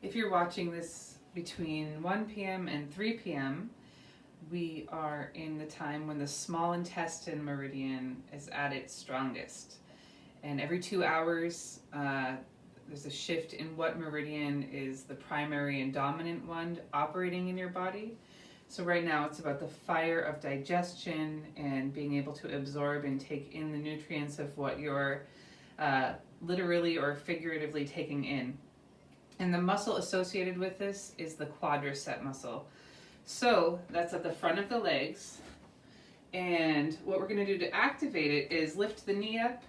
If you're watching this between 1 p.m. and 3 p.m., we are in the time when the small intestine meridian is at its strongest. And every 2 hours, there's a shift in what meridian is the primary and dominant one operating in your body. So right now it's about the fire of digestion and being able to absorb and take in the nutrients of what you're literally or figuratively taking in. And the muscle associated with this is the quadricep muscle. So that's at the front of the legs. And what we're going to do to activate it is lift the knee up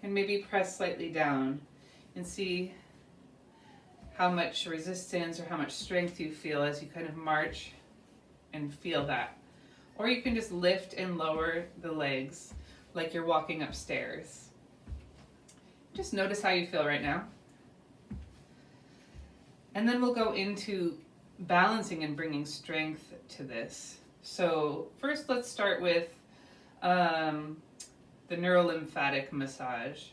and maybe press slightly down and see how much resistance or how much strength you feel as you kind of march and feel that. Or you can just lift and lower the legs like you're walking upstairs. Just notice how you feel right now. And then we'll go into balancing and bringing strength to this. So first let's start with the neurolymphatic massage.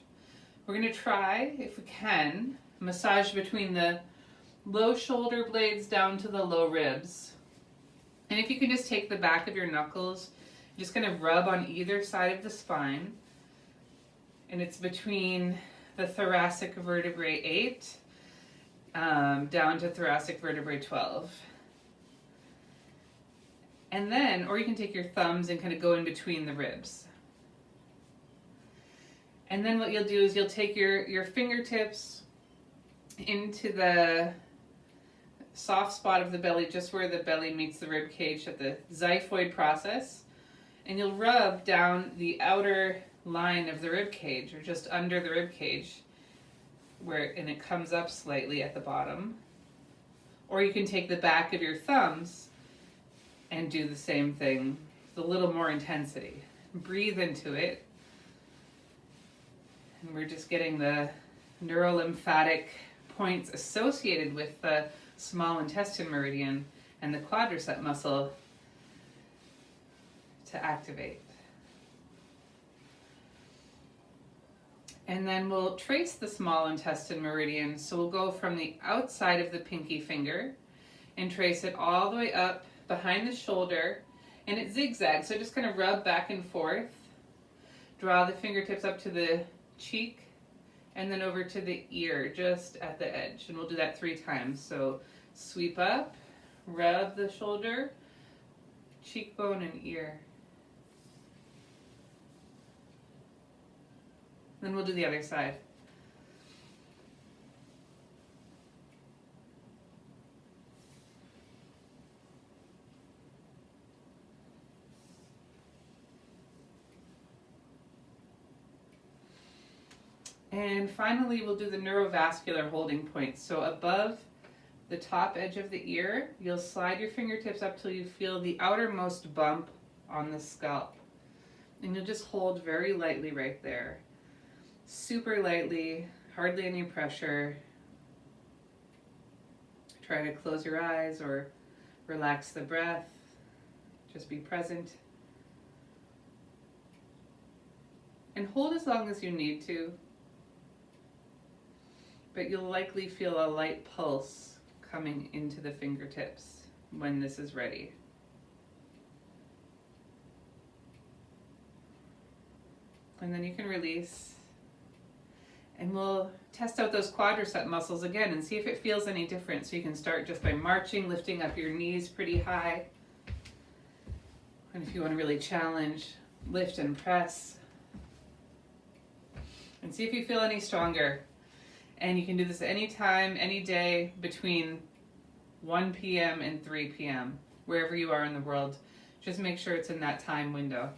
We're going to try, if we can, massage between the low shoulder blades down to the low ribs. And if you can just take the back of your knuckles, just kind of rub on either side of the spine. And it's between the thoracic vertebrae 8 down to thoracic vertebrae 12. And then, or you can take your thumbs and kind of go in between the ribs. And then what you'll do is you'll take your fingertips into the soft spot of the belly, just where the belly meets the rib cage at the xiphoid process, and you'll rub down the outer line of the rib cage, or just under the rib cage, and it comes up slightly at the bottom. Or you can take the back of your thumbs and do the same thing with a little more intensity. Breathe into it. And we're just getting the neurolymphatic points associated with the small intestine meridian and the quadricep muscle to activate. And then we'll trace the small intestine meridian. So we'll go from the outside of the pinky finger and trace it all the way up behind the shoulder, and it zigzags. So just kind of rub back and forth. Draw the fingertips up to the cheek and then over to the ear, just at the edge. And we'll do that 3 times. So sweep up, rub the shoulder, cheekbone, and ear. Then we'll do the other side. And finally, we'll do the neurovascular holding points. So above the top edge of the ear, you'll slide your fingertips up till you feel the outermost bump on the scalp. And you'll just hold very lightly right there. Super lightly, hardly any pressure. Try to close your eyes or relax the breath. Just be present. And hold as long as you need to. But you'll likely feel a light pulse coming into the fingertips when this is ready. And then you can release. And we'll test out those quadricep muscles again and see if it feels any different. So you can start just by marching, lifting up your knees pretty high. And if you want to really challenge, lift and press. And see if you feel any stronger. And you can do this anytime, any day between 1 p.m. and 3 p.m., wherever you are in the world. Just make sure it's in that time window.